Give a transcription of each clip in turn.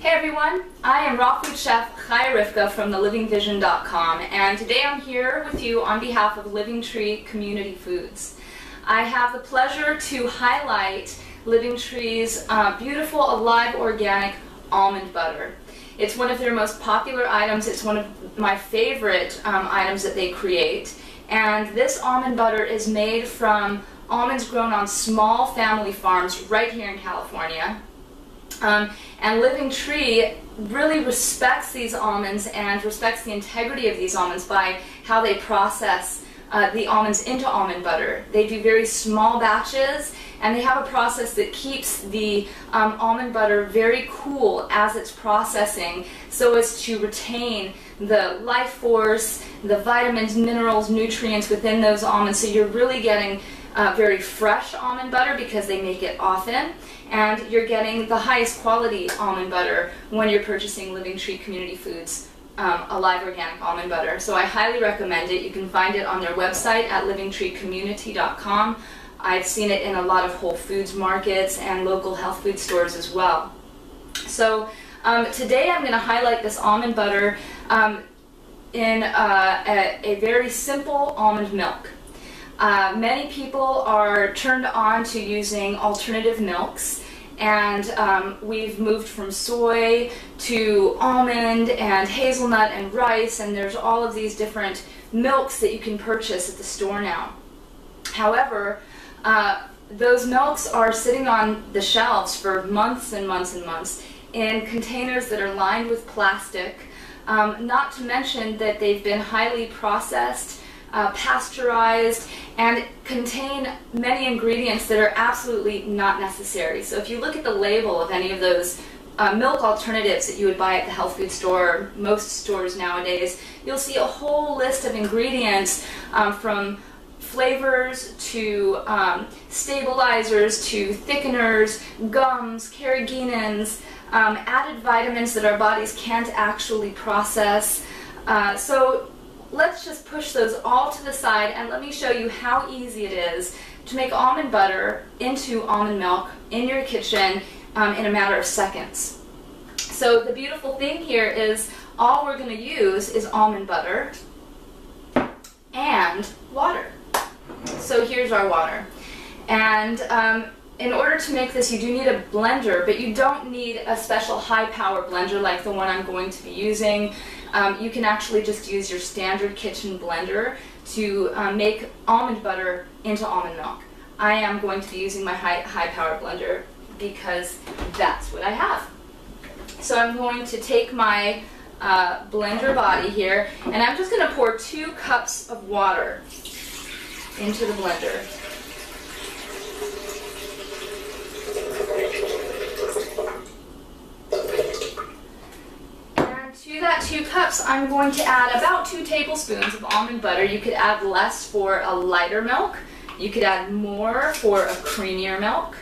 Hey everyone, I am raw food chef Chaya Ryvka from thelivingvision.com, and today I'm here with you on behalf of Living Tree Community Foods. I have the pleasure to highlight Living Tree's beautiful, alive, organic almond butter. It's one of their most popular items. It's one of my favorite items that they create. And this almond butter is made from almonds grown on small family farms right here in California. And Living Tree really respects these almonds and respects the integrity of these almonds by how they process the almonds into almond butter. They do very small batches, and they have a process that keeps the almond butter very cool as it's processing, so as to retain the life force, the vitamins, minerals, nutrients within those almonds. So you're really getting very fresh almond butter because they make it often, and you're getting the highest quality almond butter when you're purchasing Living Tree Community Foods alive organic almond butter. So I highly recommend it. You can find it on their website at livingtreecommunity.com. I've seen it in a lot of Whole Foods markets and local health food stores as well. So today I'm going to highlight this almond butter in a very simple almond milk. Many people are turned on to using alternative milks, and we've moved from soy to almond and hazelnut and rice, and there's all of these different milks that you can purchase at the store now. However, those milks are sitting on the shelves for months and months and months in containers that are lined with plastic, not to mention that they've been highly processed, pasteurized, and contain many ingredients that are absolutely not necessary. So if you look at the label of any of those milk alternatives that you would buy at the health food store, most stores nowadays, you'll see a whole list of ingredients from flavors to stabilizers to thickeners, gums, carrageenans, added vitamins that our bodies can't actually process. So let's just push those all to the side, and let me show you how easy it is to make almond butter into almond milk in your kitchen in a matter of seconds. So the beautiful thing here is all we're going to use is almond butter and water. So here's our water. And in order to make this, you do need a blender, but you don't need a special high-power blender like the one I'm going to be using. You can actually just use your standard kitchen blender to make almond butter into almond milk. I am going to be using my high-power blender because that's what I have. So I'm going to take my blender body here, and I'm just going to pour 2 cups of water into the blender. To that 2 cups, I'm going to add about 2 tablespoons of almond butter. You could add less for a lighter milk. You could add more for a creamier milk.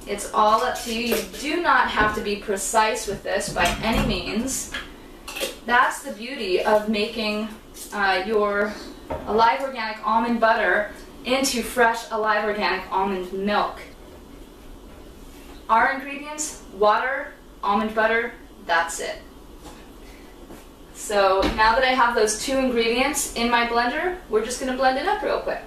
It's all up to you. You do not have to be precise with this by any means. That's the beauty of making your alive organic almond butter into fresh alive organic almond milk. Our ingredients: water, almond butter, that's it. So now that I have those 2 ingredients in my blender, we're just going to blend it up real quick.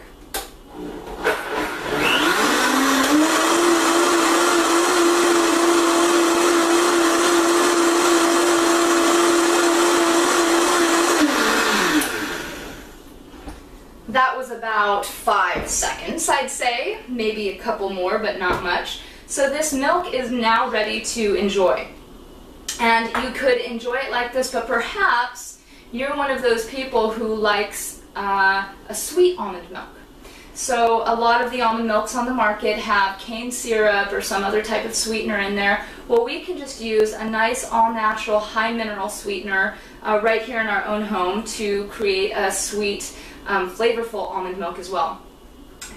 That was about 5 seconds, I'd say, maybe a couple more, but not much. So this milk is now ready to enjoy. And you could enjoy it like this, but perhaps you're one of those people who likes a sweet almond milk. So a lot of the almond milks on the market have cane syrup or some other type of sweetener in there. Well, we can just use a nice all-natural, high-mineral sweetener right here in our own home to create a sweet, flavorful almond milk as well.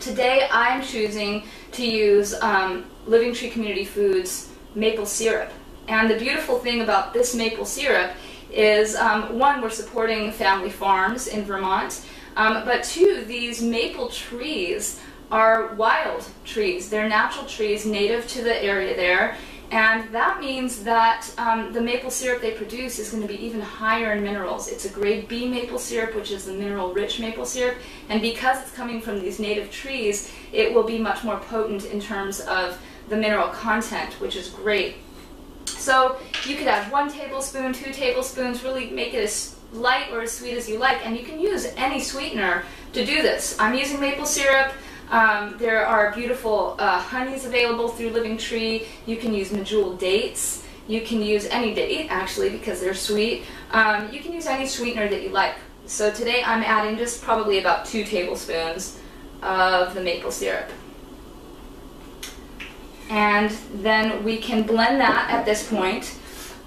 Today I'm choosing to use Living Tree Community Foods maple syrup. And the beautiful thing about this maple syrup is, one, we're supporting family farms in Vermont, but 2, these maple trees are wild trees. They're natural trees native to the area there, And that means that the maple syrup they produce is going to be even higher in minerals. It's a grade B maple syrup, which is the mineral-rich maple syrup, and because it's coming from these native trees, it will be much more potent in terms of the mineral content, which is great. So you could add 1 tablespoon, 2 tablespoons, really make it as light or as sweet as you like, and you can use any sweetener to do this. I'm using maple syrup. There are beautiful honeys available through Living Tree. You can use medjool dates. You can use any date, actually, because they're sweet. You can use any sweetener that you like. So today I'm adding just probably about 2 tablespoons of the maple syrup. And then we can blend that at this point,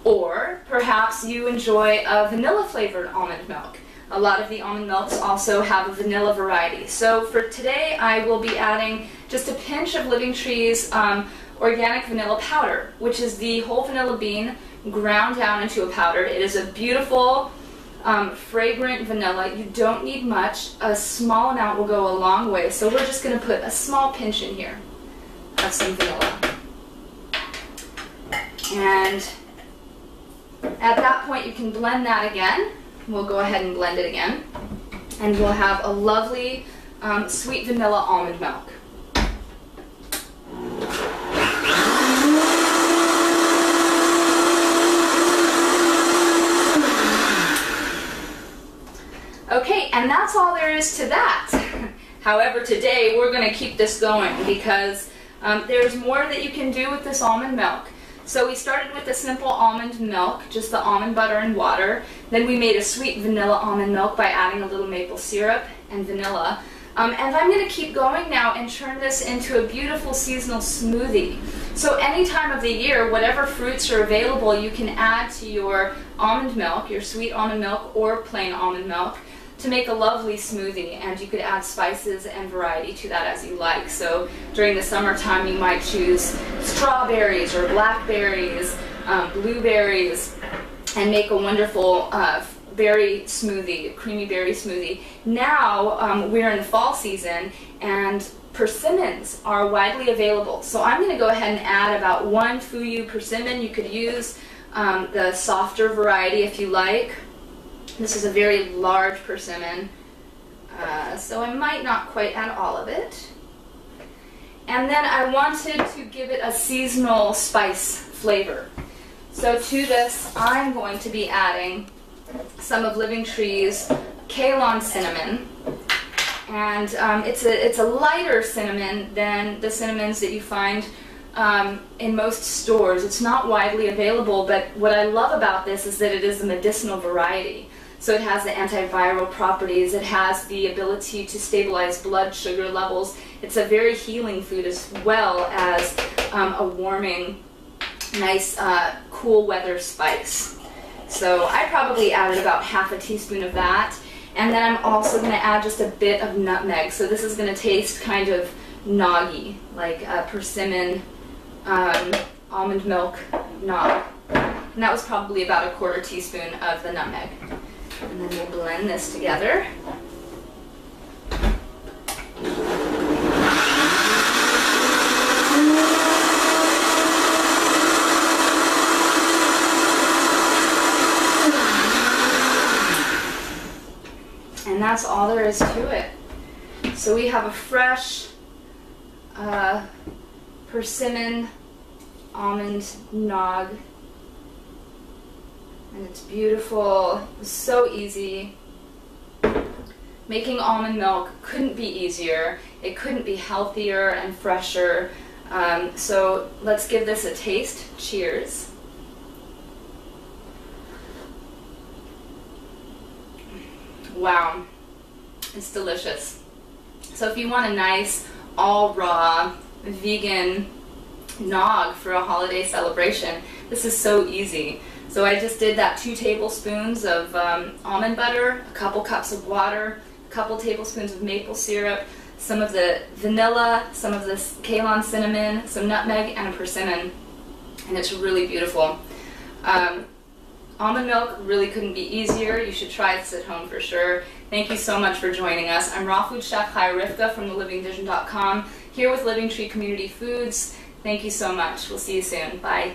or perhaps you enjoy a vanilla flavored almond milk. A lot of the almond milks also have a vanilla variety. So for today I will be adding just a pinch of Living Tree's organic vanilla powder, which is the whole vanilla bean ground down into a powder. It is a beautiful fragrant vanilla. You don't need much. A small amount will go a long way. So we're just going to put a small pinch in here of some vanilla. And at that point you can blend that again. We'll go ahead and blend it again. And we'll have a lovely sweet vanilla almond milk. Okay, and that's all there is to that. However, today we're going to keep this going because there's more that you can do with this almond milk. So we started with the simple almond milk, just the almond butter and water. Then we made a sweet vanilla almond milk by adding a little maple syrup and vanilla. And I'm going to keep going now and turn this into a beautiful seasonal smoothie. So any time of the year, whatever fruits are available, you can add to your almond milk, your sweet almond milk or plain almond milk, to make a lovely smoothie. And you could add spices and variety to that as you like. So during the summertime you might choose strawberries or blackberries, blueberries, and make a wonderful berry smoothie, creamy berry smoothie. Now we're in the fall season and persimmons are widely available. So I'm going to go ahead and add about 1 fuyu persimmon. You could use the softer variety if you like. This is a very large persimmon, so I might not quite add all of it. And then I wanted to give it a seasonal spice flavor. So to this, I'm going to be adding some of Living Tree's Ceylon cinnamon. And it's a lighter cinnamon than the cinnamons that you find in most stores. It's not widely available, but what I love about this is that it is a medicinal variety. So it has the antiviral properties, it has the ability to stabilize blood sugar levels. It's a very healing food as well as a warming, nice, cool weather spice. So I probably added about ½ a teaspoon of that. And then I'm also going to add just a bit of nutmeg. So this is going to taste kind of noggy, like a persimmon almond milk nog. And that was probably about ¼ teaspoon of the nutmeg. And then we'll blend this together. And that's all there is to it. So we have a fresh persimmon almond nog. And it's beautiful. It's so easy. Making almond milk couldn't be easier. It couldn't be healthier and fresher. So let's give this a taste. Cheers. Wow, it's delicious. So if you want a nice, all raw, vegan nog for a holiday celebration, this is so easy. So I just did that 2 tablespoons of almond butter, a couple cups of water, a couple tablespoons of maple syrup, some of the vanilla, some of the Ceylon cinnamon, some nutmeg, and a persimmon. And it's really beautiful. Almond milk really couldn't be easier. You should try this at home for sure. Thank you so much for joining us. I'm raw food chef Chaya Ryvka from thelivingvision.com, here with Living Tree Community Foods. Thank you so much. We'll see you soon. Bye.